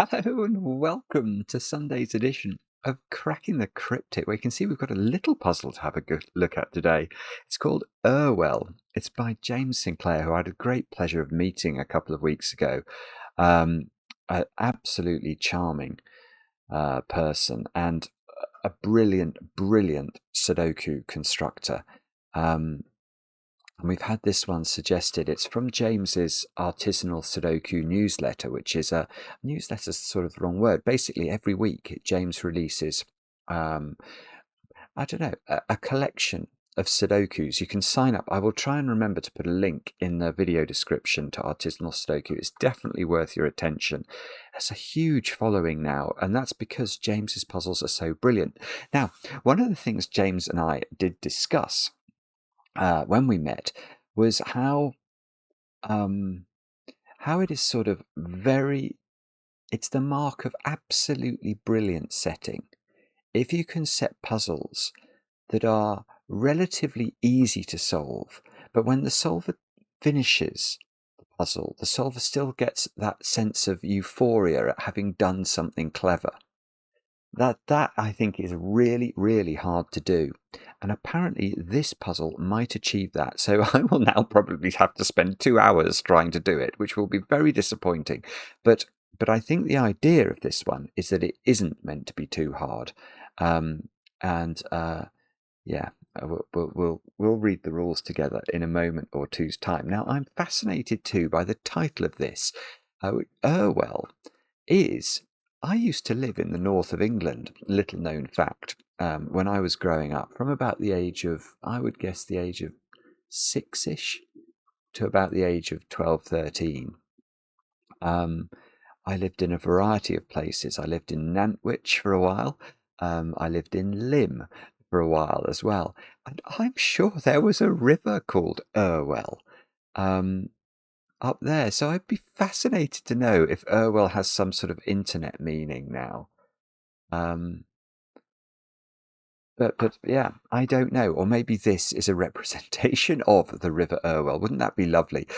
Hello and welcome to Sunday's edition of Cracking the Cryptic, where you can see we've got a little puzzle to have a good look at today. It's called Irwell. It's by James Sinclair, who I had a great pleasure of meeting a couple of weeks ago. An absolutely charming person and a brilliant sudoku constructor. And we've had this one suggested. It's from James's artisanal sudoku newsletter, which is a newsletter's sort of the wrong word. Basically, every week James releases, I don't know, a collection of sudokus. You can sign up. I will try and remember to put a link in the video description to artisanal sudoku. It's definitely worth your attention. It's a huge following now, and that's because James's puzzles are so brilliant. Now, one of the things James and I did discuss when we met was how it is sort of it's the mark of absolutely brilliant setting if you can set puzzles that are relatively easy to solve, but when the solver finishes the puzzle, the solver still gets that sense of euphoria at having done something clever. That I think is really hard to do, and apparently this puzzle might achieve that. So I will now probably have to spend 2 hours trying to do it, which will be very disappointing. But I think the idea of this one is that it isn't meant to be too hard, yeah, we'll read the rules together in a moment or two's time. Now I'm fascinated too by the title of this. Irwell is. I used to live in the north of England, little known fact, when I was growing up, from about the age of, I would guess the age of 6-ish to about the age of 12, 13. I lived in a variety of places. I lived in Nantwich for a while. I lived in Lymm for a while as well. And I'm sure there was a river called Irwell. Up there, so I'd be fascinated to know if Irwell has some sort of internet meaning now. But yeah, I don't know, or maybe this is a representation of the River Irwell. Wouldn't that be lovely?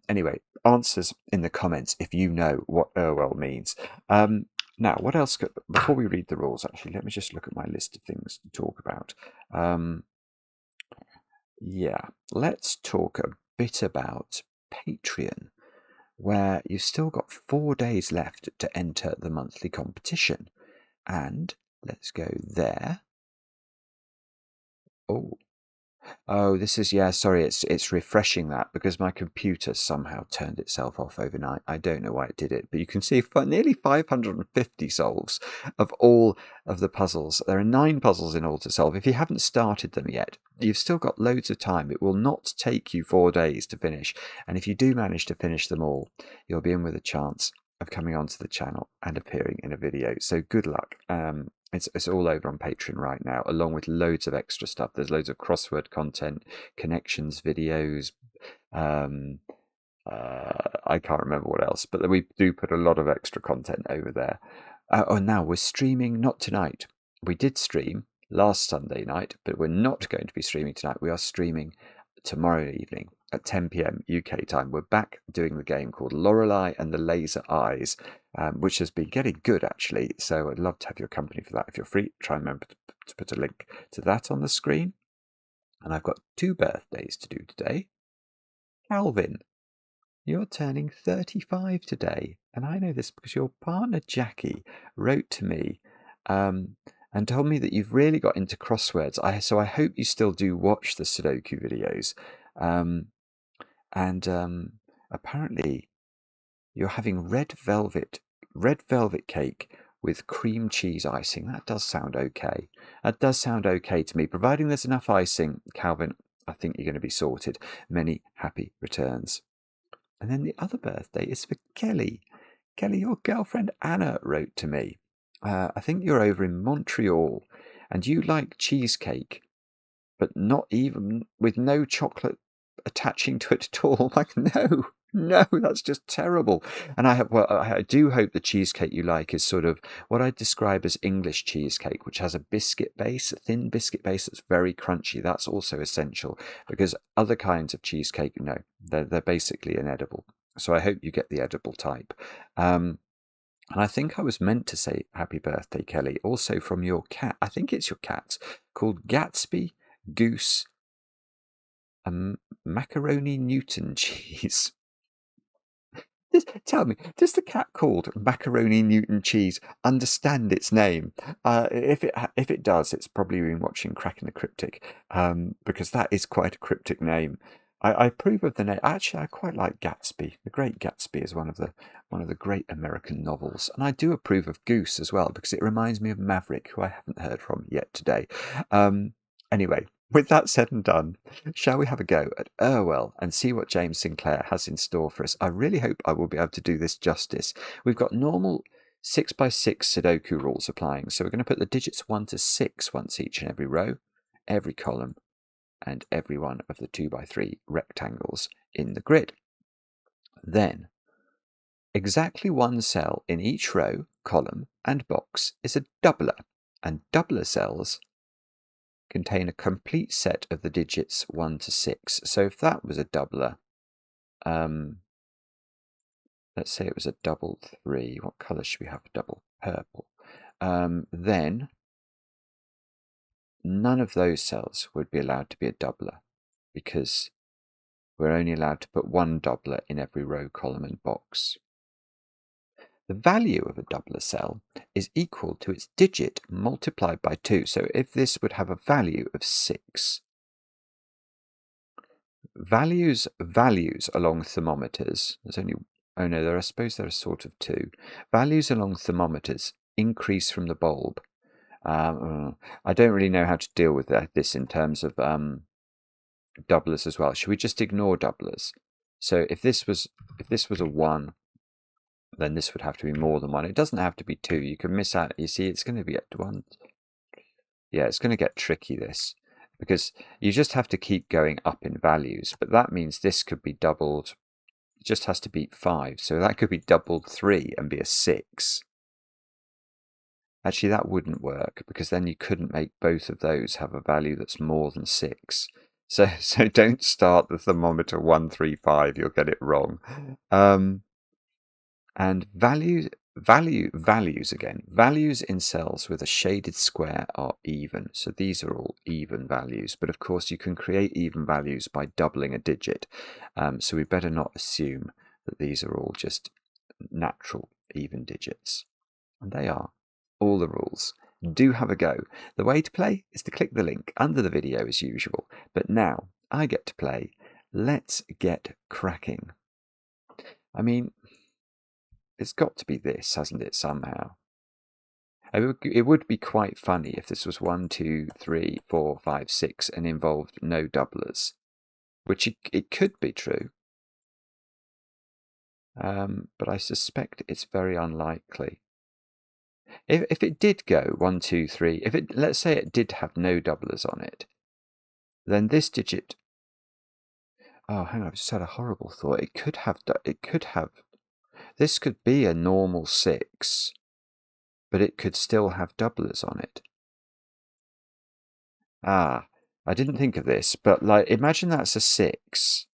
Anyway, answers in the comments if you know what Irwell means. Now, what else? Before we read the rules, actually, let me just look at my list of things to talk about. Yeah, let's talk a bit about Patreon, where you've still got 4 days left to enter the monthly competition. And let's go there. Oh, this is, yeah, sorry, it's refreshing that because my computer somehow turned itself off overnight. I don't know why it did it, but you can see nearly 550 solves of all of the puzzles. There are 9 puzzles in all to solve. If you haven't started them yet, you've still got loads of time. It will not take you 4 days to finish. And if you do manage to finish them all, you'll be in with a chance of coming onto the channel and appearing in a video. So good luck. It's all over on Patreon right now, along with loads of extra stuff. There's loads of crossword content, connections videos. I can't remember what else, but we do put a lot of extra content over there. Now we're streaming, not tonight. We did stream last Sunday night, but we're not going to be streaming tonight. We are streaming tomorrow evening at 10 p.m. UK time. We're back doing the game called Lorelei and the Laser Eyes, which has been getting good actually. So I'd love to have your company for that. If you're free, try and remember to put a link to that on the screen. And I've got 2 birthdays to do today. Calvin, you're turning 35 today, and I know this because your partner Jackie wrote to me and told me that you've really got into crosswords. So I hope you still do watch the Sudoku videos. Apparently you're having red velvet cake with cream cheese icing. That does sound okay. That does sound okay to me. Providing there's enough icing, Calvin, I think you're going to be sorted. Many happy returns. And then the other birthday is for Kelly. Kelly, your girlfriend Anna wrote to me. I think you're over in Montreal and you like cheesecake, but not even with no chocolate attaching to it at all. Like, no, that's just terrible. And I do hope the cheesecake you like is sort of what I describe as English cheesecake, which has a biscuit base, a thin biscuit base that's very crunchy. That's also essential because other kinds of cheesecake, no, they're basically inedible. So I hope you get the edible type. And I think I was meant to say happy birthday, Kelly, also from your cat. I think it's your cat, called Gatsby Goose Macaroni Newton Cheese. Tell me, does the cat called Macaroni Newton Cheese understand its name? If it does, it's probably been watching Cracking the Cryptic, because that is quite a cryptic name. I approve of the name. Actually, I quite like Gatsby. The Great Gatsby is one of the great American novels, and I do approve of Goose as well because it reminds me of Maverick, who I haven't heard from yet today. Anyway, with that said and done, shall we have a go at Irwell and see what James Sinclair has in store for us? I really hope I will be able to do this justice. We've got normal 6x6 Sudoku rules applying, so we're going to put the digits 1 to 6 once each in every row, every column, and every one of the 2x3 rectangles in the grid. Then, exactly one cell in each row, column, and box is a doubler, and doubler cells contain a complete set of the digits 1 to 6. So if that was a doubler, let's say it was a double 3. What colour should we have? Double purple. Then none of those cells would be allowed to be a doubler because we're only allowed to put one doubler in every row, column, and box. The value of a doubler cell is equal to its digit multiplied by 2. So if this would have a value of 6, values along thermometers, I suppose there are sort of two. Values along thermometers increase from the bulb. I don't really know how to deal with this in terms of doublers as well. Should we just ignore doublers? So if this was a 1, then this would have to be more than 1. It doesn't have to be 2. You can miss out. You see, it's going to be at 1. Yeah, it's going to get tricky, this, because you just have to keep going up in values. But that means this could be doubled. It just has to beat 5. So that could be doubled 3 and be a 6. Actually, that wouldn't work because then you couldn't make both of those have a value that's more than 6. So don't start the thermometer 135. You'll get it wrong. And values again. Values in cells with a shaded square are even. So these are all even values. But of course, you can create even values by doubling a digit. So we better not assume that these are all just natural even digits. And they are. All the rules. Do have a go. The way to play is to click the link under the video as usual. But now I get to play. Let's get cracking. I mean, it's got to be this, hasn't it, somehow? It would be quite funny if this was 1, 2, 3, 4, 5, 6 and involved no doublers, which it could be true. But I suspect it's very unlikely. If it did go 1, 2, 3, let's say it did have no doublers on it, then this digit. Oh, hang on! I've just had a horrible thought. It could have. This could be a normal 6, but it could still have doublers on it. I didn't think of this, but like, imagine that's a 6,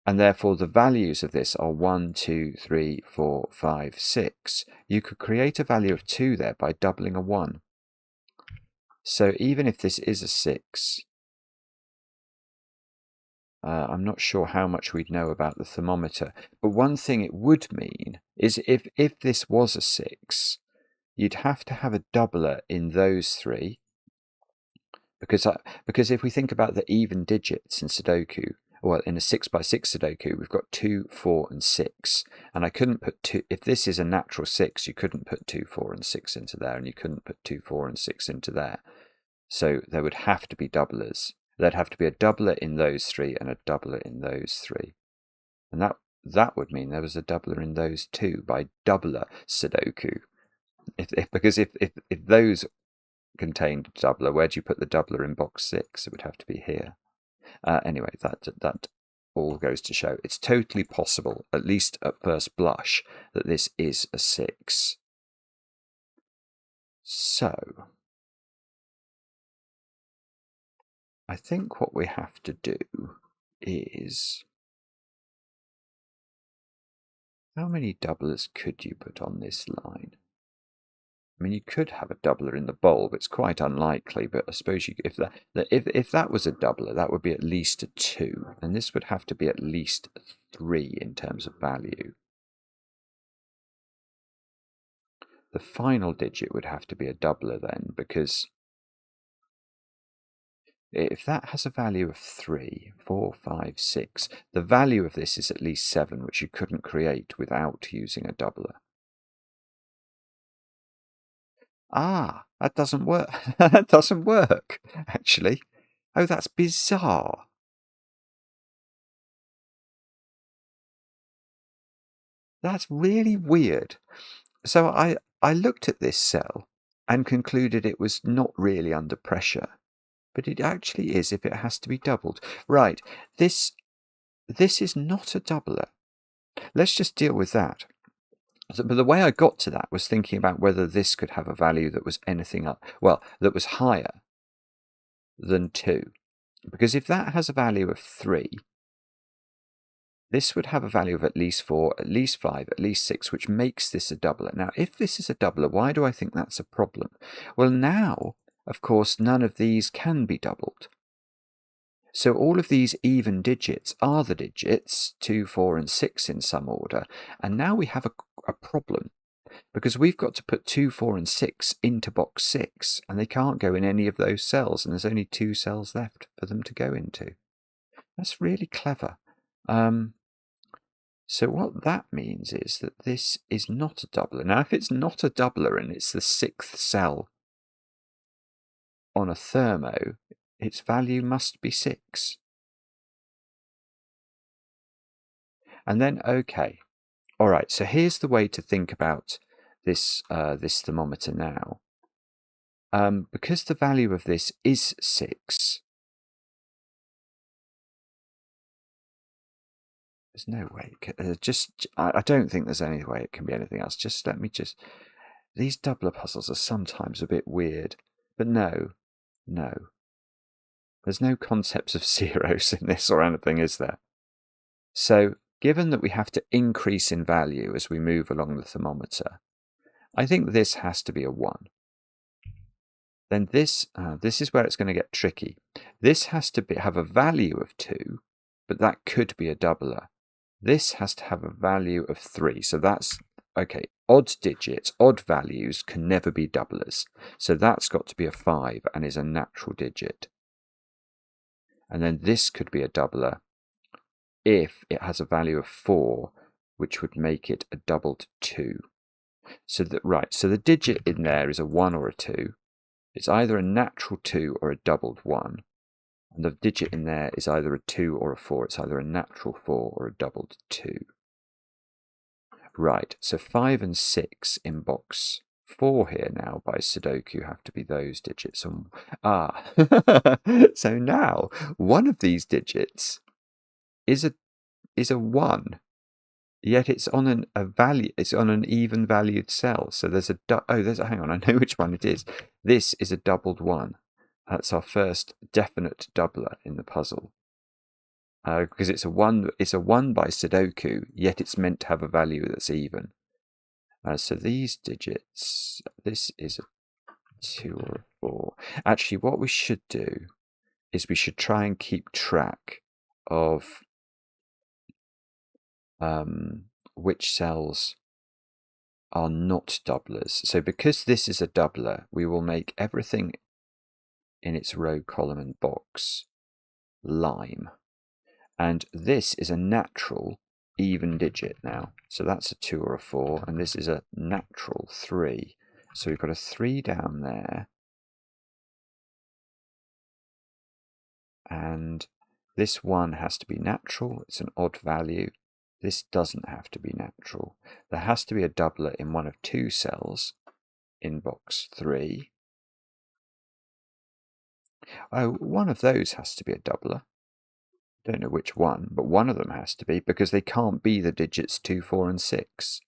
and therefore the values of this are 1, 2, 3, 4, 5, 6. You could create a value of 2 there by doubling a 1. So even if this is a 6, I'm not sure how much we'd know about the thermometer. But one thing it would mean is if this was a 6, you'd have to have a doubler in those 3. Because if we think about the even digits in Sudoku, well, in a 6x6 Sudoku, we've got 2, 4, and 6. And I couldn't put 2, if this is a natural 6, you couldn't put 2, 4, and 6 into there, and you couldn't put 2, 4, and 6 into there. So there would have to be doublers. There'd have to be a doubler in those 3 and a doubler in those 3. And that would mean there was a doubler in those 2 by doubler Sudoku. Because if those contained a doubler, where do you put the doubler in box 6? It would have to be here. Anyway, that all goes to show it's totally possible, at least at first blush, that this is a 6. So I think what we have to do is How many doublers could you put on this line? I mean, you could have a doubler in the bulb. It's quite unlikely, but I suppose if that was a doubler, that would be at least a 2, and this would have to be at least a 3 in terms of value. The final digit would have to be a doubler then, because if that has a value of 3, 4, 5, 6, the value of this is at least 7, which you couldn't create without using a doubler. Ah, that doesn't work. That doesn't work, actually. Oh, that's bizarre. That's really weird. So I looked at this cell and concluded it was not really under pressure, but it actually is if it has to be doubled. Right, this is not a doubler. Let's just deal with that. But the way I got to that was thinking about whether this could have a value that was anything up, well, that was higher than 2. Because if that has a value of 3, this would have a value of at least 4, at least 5, at least 6, which makes this a doubler. Now, if this is a doubler, why do I think that's a problem? Well, now, of course, none of these can be doubled. So all of these even digits are the digits 2, 4, and 6 in some order. And now we have a problem, because we've got to put 2, 4, and 6 into box 6, and they can't go in any of those cells, and there's only 2 cells left for them to go into. That's really clever. So what that means is that this is not a doubler. Now, if it's not a doubler and it's the 6th cell on a thermo, its value must be 6. And then, okay. All right, so here's the way to think about this, this thermometer now. Because the value of this is 6, there's no way. I don't think there's any way it can be anything else. These doubler puzzles are sometimes a bit weird, but no. There's no concepts of zeros in this or anything, is there? So, given that we have to increase in value as we move along the thermometer, I think this has to be a 1. Then this is where it's going to get tricky. This has to have a value of 2, but that could be a doubler. This has to have a value of 3, so that's, okay, odd digits, odd values can never be doublers. So that's got to be a 5 and is a natural digit. And then this could be a doubler if it has a value of 4, which would make it a doubled 2. So the digit in there is a 1 or a 2. It's either a natural 2 or a doubled 1. And the digit in there is either a 2 or a 4. It's either a natural 4 or a doubled 2. Right, so 5 and 6 in box 4 here now by Sudoku have to be those digits. So now one of these digits is a 1, yet it's on a value. It's on an even valued cell. So there's hang on, I know which one it is. This is a doubled 1. That's our first definite doubler in the puzzle. Because it's a 1 by Sudoku, yet it's meant to have a value that's even. So these digits, this is a 2 or a 4. Actually, what we should do is we should try and keep track of which cells are not doublers. So because this is a doubler, we will make everything in its row, column, and box lime. And this is a natural even digit now. So that's a 2 or a 4, and this is a natural 3. So we've got a 3 down there. And this 1 has to be natural. It's an odd value. This doesn't have to be natural. There has to be a doubler in one of 2 cells in box 3. Oh, one of those has to be a doubler. Don't know which one, but one of them has to be, because they can't be the digits 2, 4, and 6.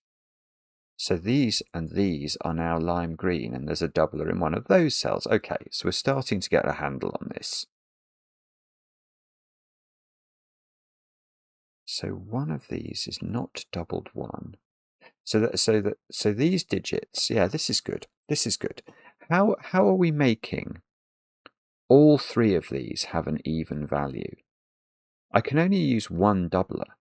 So these and these are now lime green, and there's a doubler in one of those cells. Okay, so we're starting to get a handle on this. So one of these is not doubled 1. So these digits, yeah, this is good. This is good. How are we making all 3 of these have an even value? I can only use one doubler.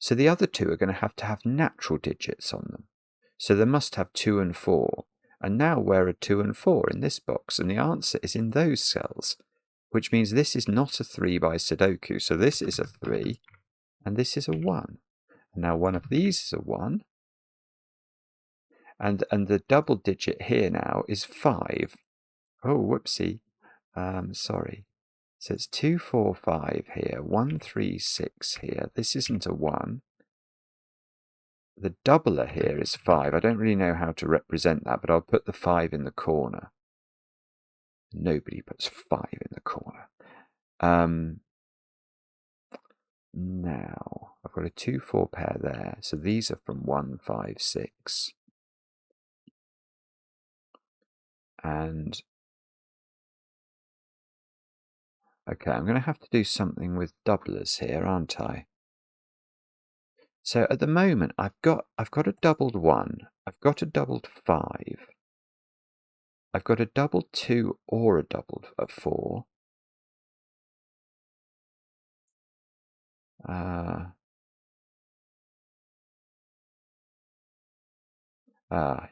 So the other 2 are going to have natural digits on them. So they must have 2 and 4. And now where are 2 and 4 in this box? And the answer is in those cells, which means this is not a 3 by Sudoku. So this is a 3, and this is a 1. And now one of these is a 1. And the double digit here now is 5. Oh, whoopsie. Sorry. So it's 2, 4, 5 here, 1, 3, 6 here. This isn't a 1. The doubler here is 5. I don't really know how to represent that, but I'll put the 5 in the corner. Nobody puts 5 in the corner. Now, I've got a 2, 4 pair there. So these are from 1, 5, 6. And okay, I'm going to have to do something with doublers here, aren't I? So at the moment, I've got a doubled 1. I've got a doubled 5. I've got a doubled 2 or a doubled 4.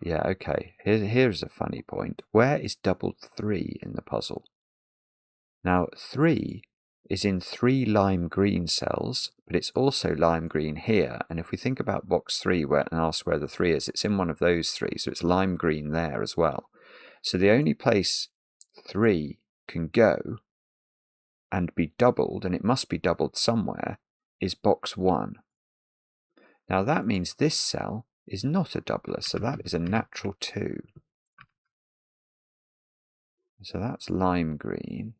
Yeah, okay. Here's a funny point. Where is doubled 3 in the puzzle? Now, 3 is in 3 lime green cells, but it's also lime green here. And if we think about box 3 and ask where the 3 is, it's in one of those 3, so it's lime green there as well. So the only place 3 can go and be doubled, and it must be doubled somewhere, is box 1. Now that means this cell is not a doubler, so that is a natural 2. So that's lime green.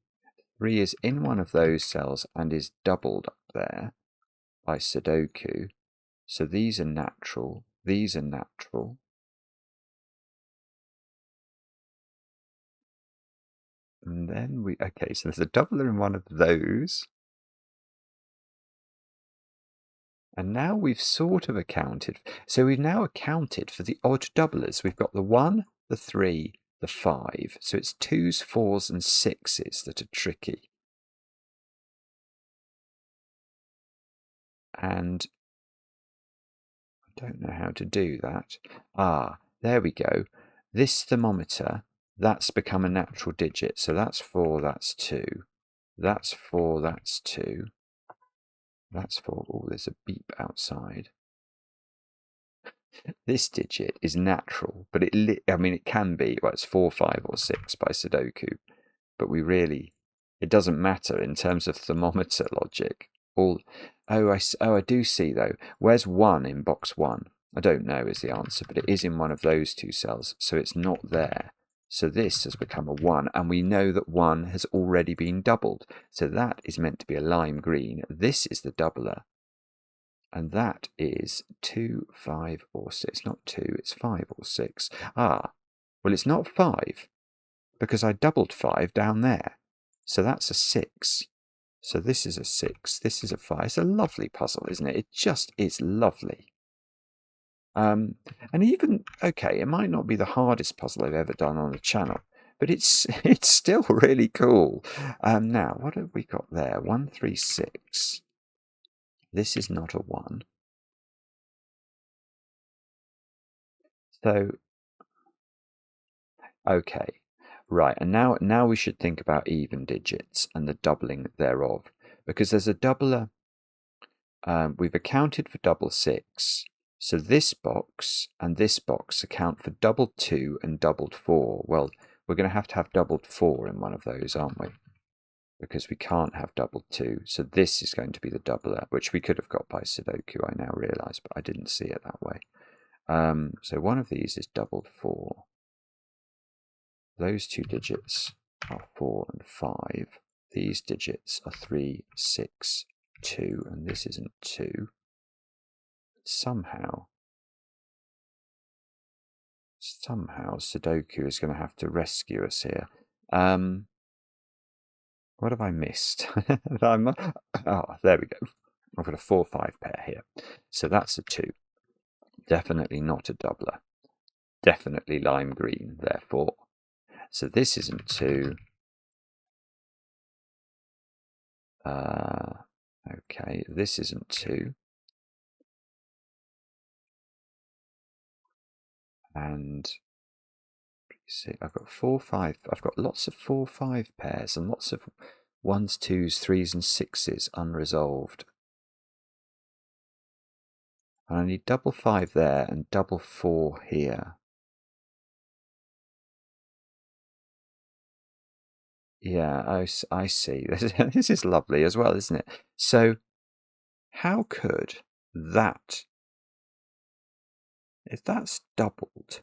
3 is in one of those cells and is doubled up there by Sudoku. So these are natural, these are natural. And then okay, so there's a doubler in one of those. And now we've sort of accounted. So we've now accounted for the odd doublers. We've got the 1, the 3, the 5. So it's 2s, 4s, and 6s that are tricky. And I don't know how to do that. There we go. This thermometer, that's become a natural digit. So that's 4, that's 2. That's 4, that's 2. That's 4. Oh, there's a beep outside. This digit is natural, but it can be, well, it's 4, 5, or 6 by Sudoku, but it doesn't matter in terms of thermometer logic. I do see though. Where's 1 in box 1? I don't know is the answer, but it is in one of those 2 cells, so it's not there. So this has become a 1, and we know that 1 has already been doubled. So that is meant to be a lime green. This is the doubler. And that is 2, 5, or 6. It's not 2, it's 5 or 6. Well, it's not 5, because I doubled 5 down there. So that's a 6. So this is a 6, this is a 5. It's a lovely puzzle, isn't it? It just is lovely. And even, okay, it might not be the hardest puzzle I've ever done on the channel, but it's still really cool. Now, what have we got there? 1, 3, 6. This is not a 1. So, okay, right, and now we should think about even digits and the doubling thereof, because there's a doubler. We've accounted for double 6, so this box and this box account for doubled 2 and doubled 4. Well, we're going to have doubled 4 in one of those, aren't we? Because we can't have doubled 2, so this is going to be the doubler, which we could have got by Sudoku, I now realise, but I didn't see it that way. So one of these is doubled 4. Those 2 digits are 4 and 5. These digits are 3, 6, 2, and this isn't 2. Somehow Sudoku is going to have to rescue us here. What have I missed? There we go. I've got a 4-5 pair here. So that's a 2. Definitely not a doubler. Definitely lime green, therefore. So this isn't 2. Okay, this isn't 2. And see, I've got 4-5. I've got lots of 4-5 pairs and lots of 1s, 2s, 3s, and 6s unresolved. And I need double 5 there and double 4 here. Yeah, I see. This is lovely as well, isn't it? So, how could that, if that's doubled,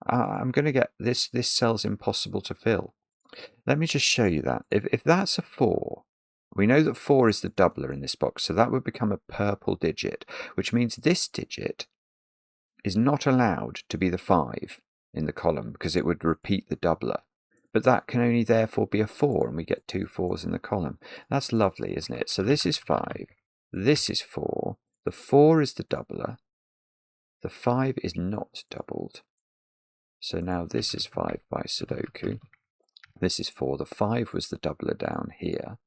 I'm going to get this cell's impossible to fill. Let me just show you that. If that's a 4, we know that 4 is the doubler in this box, so that would become a purple digit, which means this digit is not allowed to be the 5 in the column because it would repeat the doubler. But that can only therefore be a 4, and we get 2 4s in the column. That's lovely, isn't it? So this is 5, this is 4, the 4 is the doubler, the 5 is not doubled. So now this is 5 by Sudoku. This is 4. The 5 was the doubler down here.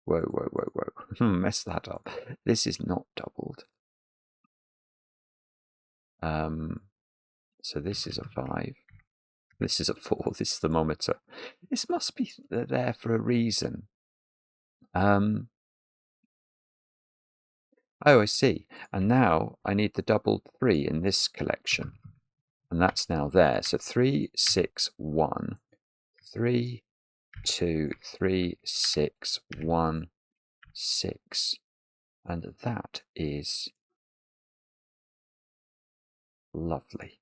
Whoa, whoa, whoa, whoa. Mess that up. This is not doubled. So this is a 5. This is a 4. This thermometer. This must be there for a reason. Oh, I see. And now I need the doubled 3 in this collection. And that's now there. So 3, 6, 1. 3, 2, 3, 6, 1, 6. And that is lovely.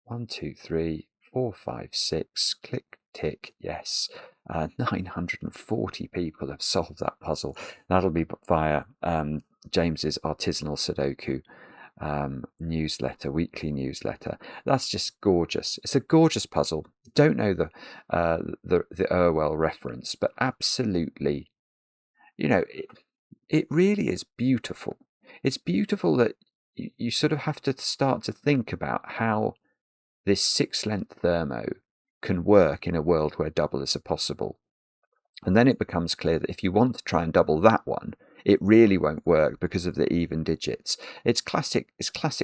1, 2, 3, 4, 5, 6. Click, tick, yes. 940 people have solved that puzzle. That'll be via James's Artisanal Sudoku newsletter, weekly newsletter. That's just gorgeous. It's a gorgeous puzzle. Don't know the Irwell reference, but absolutely, you know, it really is beautiful. It's beautiful that you sort of have to start to think about how this 6-length thermo can work in a world where doublers are possible. And then it becomes clear that if you want to try and double that one, it really won't work because of the even digits. It's classic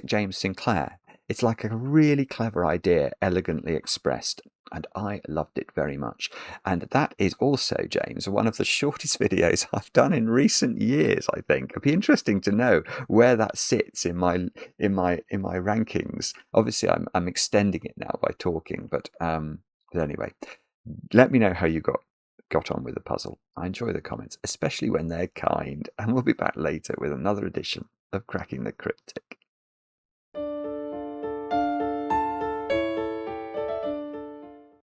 James Sinclair. It's like a really clever idea, elegantly expressed, and I loved it very much. And that is also, James, one of the shortest videos I've done in recent years, I think. It'd be interesting to know where that sits in my rankings. Obviously, I'm extending it now by talking, but anyway, let me know how you got on with the puzzle. I enjoy the comments, especially when they're kind, and we'll be back later with another edition of Cracking the Cryptic.